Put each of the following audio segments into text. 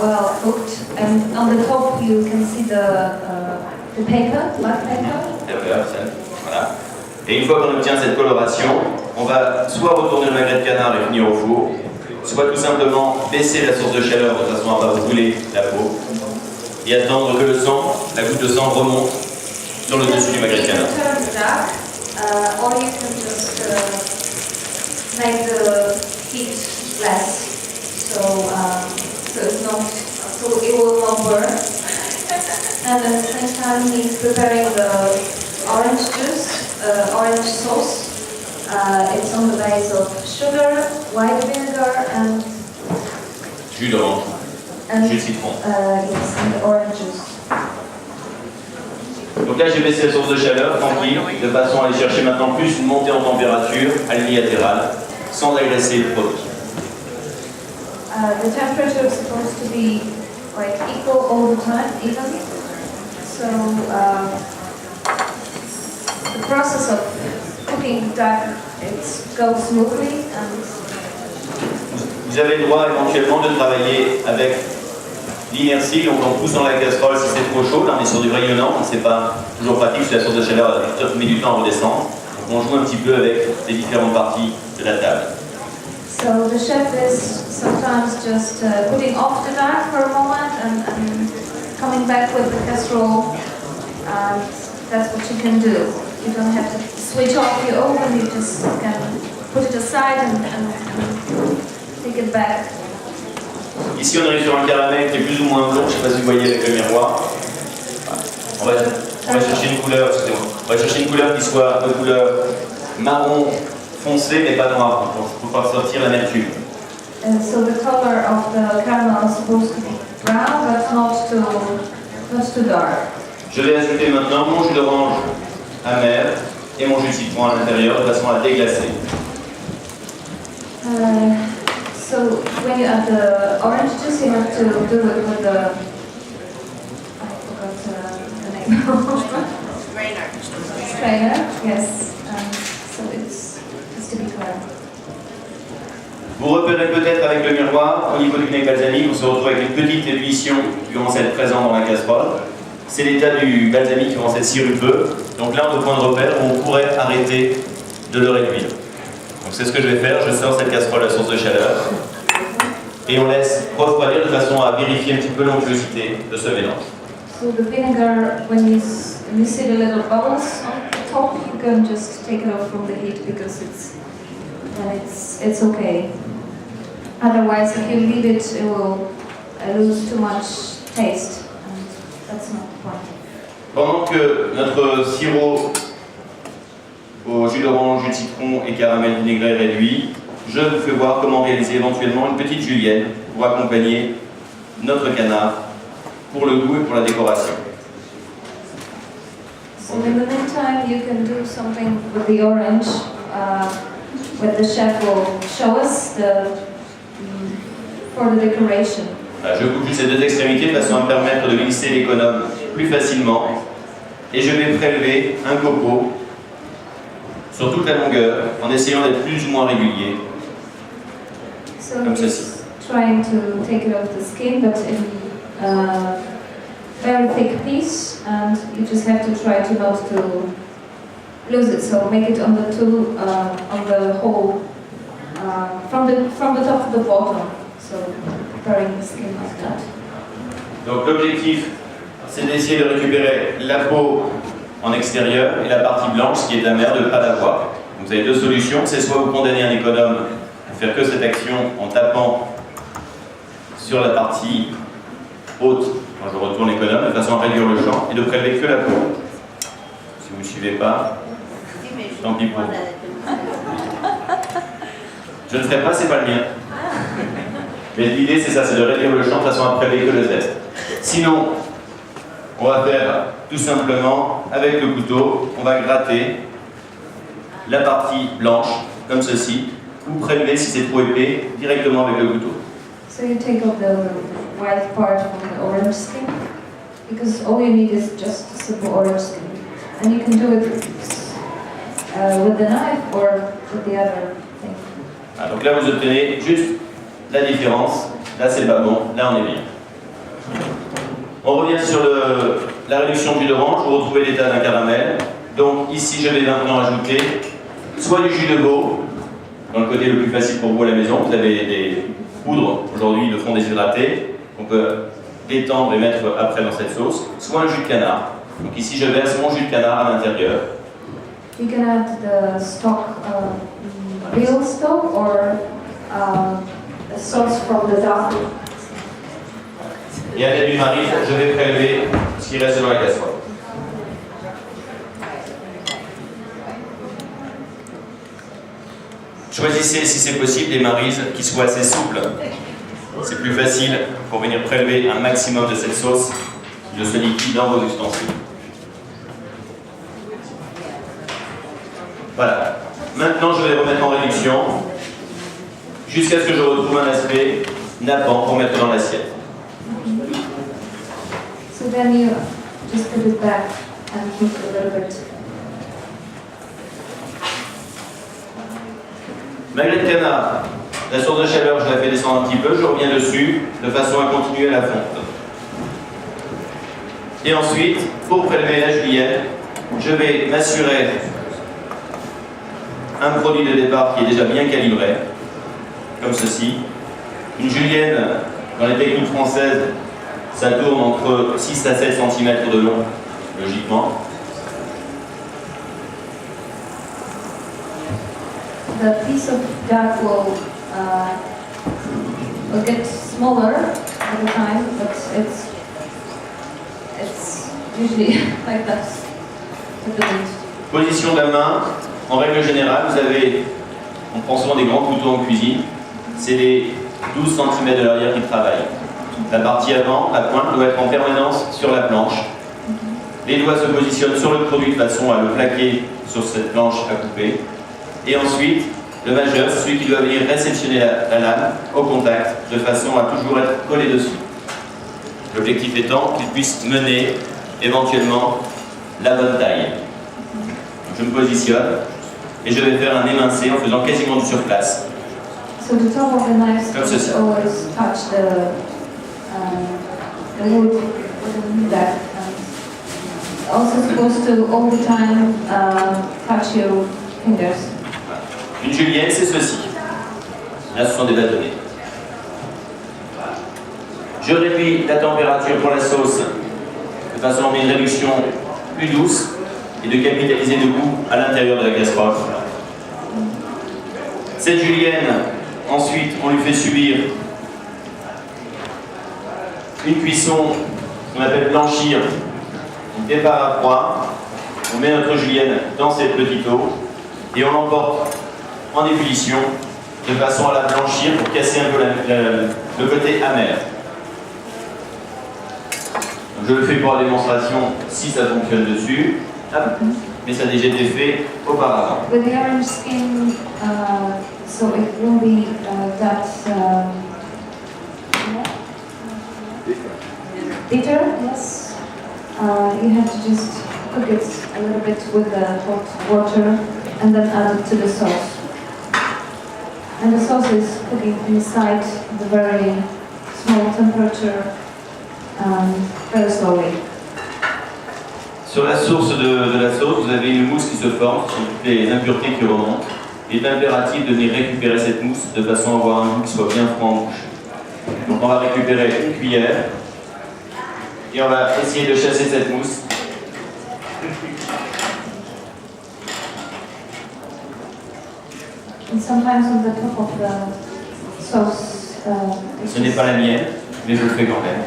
well cooked, and on the top you can see the paper, black paper. Voilà. Et une fois qu'on obtient cette coloration, on va soit retourner le magret de canard et finir au four, soit tout simplement baisser la source de chaleur de façon à ne pas brûler la peau et attendre que le sang, la goutte de sang remonte sur le dessus du magret de canard. Or you can just make the heat less, so it will not burn. And at the same time, he's preparing the orange juice, orange sauce. It's on the base of sugar, white vinegar, and jus d'orange, jus de citron. Yes, and the orange juice. Donc là, j'ai baissé la source de chaleur, tranquille, de façon à aller chercher maintenant plus une montée en température unilatérale, sans agresser le produit. The temperature is supposed to be like equal all the time, even. So the process of cooking duck, it goes smoothly. Vous avez le droit éventuellement de travailler avec l'inertie, donc on pousse dans la casserole si c'est trop chaud. Là on est sur du rayonnant, c'est pas toujours pratique parce que la source de chaleur met du temps à redescendre. Donc on joue un petit peu avec les différentes parties de la table. So the chef is sometimes just putting off the duck for a moment and coming back with the casserole. That's what you can do. You don't have to switch off the oven, you just can put it aside and take it back. Ici on arrive sur un caramel qui est plus ou moins blanc, je ne sais pas si vous voyez avec le miroir. On va chercher une couleur, excusez-moi. On va chercher une couleur qui soit de couleur marron foncé mais pas noir, pour pouvoir sortir l'amertume. So the color of the caramel is supposed to be brown but not too dark. Je vais ajouter maintenant mon jus d'orange amer et mon jus de citron à l'intérieur de façon à déglacer. So when you add the orange juice, you have to do it with the, I forgot the name. Strainer, yes. So it's to be clear. Vous repérez peut-être avec le miroir, au niveau du vinaigre balsamique, on se retrouve avec une petite ébullition qui commence à être présente dans la casserole. C'est l'état du balsamique qui commence à être sirupeux. Donc là, on a le point de repère où on pourrait arrêter de le réduire. Donc c'est ce que je vais faire, je sors cette casserole à source de chaleur et on laisse refroidir de façon à vérifier un petit peu l'onctuosité de ce mélange. So the vinegar, when you see the little bubbles on the top, you can just take it off from the heat because it's okay. Otherwise, if you leave it, it will lose too much taste, and that's not the point. Pendant que notre sirop au jus d'orange, jus de citron et caramel vinaigré réduit, je vous fais voir comment réaliser éventuellement une petite julienne pour accompagner notre canard pour le goût et pour la décoration. So in the meantime, you can do something with the orange, where the chef will show us for the decoration. Je coupe juste ces deux extrémités de façon à me permettre de glisser l'économe plus facilement et je vais prélever un copeau sur toute la longueur en essayant d'être plus ou moins régulier. So he's trying to take it off the skin, but in a very thick piece, and you just have to try to not to lose it. So make it on the whole, from the top to the bottom. So preparing the skin like that. Donc l'objectif, c'est d'essayer de récupérer la peau en extérieur et la partie blanche, ce qui est amère, de ne pas l'avoir. Vous avez deux solutions, c'est soit vous condamnez un économe à faire que cette action en tapant sur la partie haute quand je retourne l'économe, de façon à réduire le champ et de prélever que la peau. Si vous ne suivez pas, tant pis pour vous. Je ne ferai pas, c'est pas le mien. Mais l'idée c'est ça, c'est de réduire le champ de façon à prélever que le zeste. Sinon, on va faire tout simplement, avec le couteau, on va gratter la partie blanche, comme ceci, ou prélever, si c'est trop épais, directement avec le couteau. So you take off the white part from the orange skin, because all you need is just a simple orange skin. And you can do it with the knife or with the other thing. Ah, donc là vous obtenez juste la différence, là c'est pas bon, là on est bien. On revient sur la réduction du jus d'orange, vous retrouvez l'état d'un caramel. Donc ici, je vais maintenant ajouter soit du jus de veau, dans le côté le plus facile pour vous à la maison. Vous avez des poudres aujourd'hui de fond déshydraté qu'on peut détendre et mettre après dans cette sauce, soit un jus de canard. Donc ici, je verse mon jus de canard à l'intérieur. You can add the stock, real stock, or a sauce from the duck. Et à l'aide d'une maryse, je vais prélever ce qui reste dans la casserole. Choisissez, si c'est possible, des marises qui soient assez souples. C'est plus facile pour venir prélever un maximum de cette sauce, de ce liquide dans vos ustensiles. Voilà. Maintenant, je vais remettre en réduction jusqu'à ce que je retrouve un aspect nappant pour mettre dans l'assiette. So then you just put it back and cook a little bit. Magret de canard, la source de chaleur, je la fais descendre un petit peu, je reviens dessus de façon à continuer à la fonte. Et ensuite, pour prélever la julienne, je vais m'assurer un produit de départ qui est déjà bien calibré, comme ceci. Une julienne, dans les techniques françaises, ça tourne entre 6 à 7 cm de long, logiquement. The piece of duck will get smaller over time, but it's usually like that. Position de la main, en règle générale, on prend souvent des grands couteaux en cuisine, c'est les 12 cm de l'arrière qui travaillent. La partie avant, la pointe, doit être en permanence sur la planche. Les doigts se positionnent sur le produit de façon à le plaquer sur cette planche à couper. Et ensuite, le majeur, c'est celui qui doit venir réceptionner la lame au contact, de façon à toujours être collé dessus. L'objectif étant qu'il puisse mener éventuellement la bonne taille. Je me positionne et je vais faire un émincé en faisant quasiment du surplace. So the top of the knife Comme ceci. always touch the wood with the duck. Also supposed to all the time touch your fingers. Une julienne, c'est ceci. Là, ce sont des bâtonnets. Je réduis la température pour la sauce de façon à avoir une réduction plus douce et de capitaliser le goût à l'intérieur de la casserole. Cette julienne, ensuite, on lui fait subir une cuisson qu'on appelle blanchir. On départ à froid, on met notre julienne dans cette petite eau et on l'emporte en ébullition de façon à la blanchir pour casser un peu le côté amer. Donc, je le fais pour la démonstration si ça fonctionne dessus, mais ça a déjà été fait auparavant. With the orange skin, so it won't be that bitter, yes. You have to just cook it a little bit with the hot water and then add it to the sauce. And the sauce is cooking inside the very small temperature very slowly. Sur la source de la sauce, vous avez une mousse qui se forme sur toutes les impuretés qui remontent. Il est impératif de venir récupérer cette mousse de façon à avoir un goût qui soit bien froid en bouche. Donc on va récupérer une cuillère et on va essayer de chasser cette mousse. And sometimes on the top of the sauce, Ce n'est pas la mienne, mais je le fais quand même.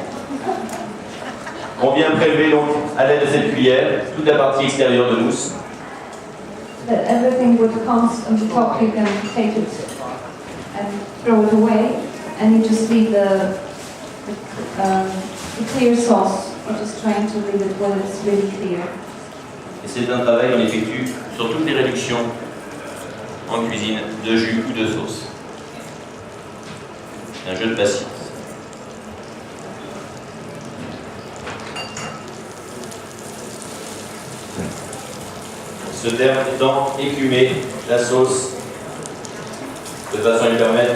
On vient prélever donc à l'aide de cette cuillère toute la partie extérieure de mousse. that everything what comes on the top, you can take it and throw it away, and you just leave the clear sauce. You're just trying to leave it when it's really clear. Et c'est un travail qu'on effectue sur toutes les réductions en cuisine de jus ou de sauce. C'est un jeu de patience. Ce terme étant écumer la sauce de façon à lui permettre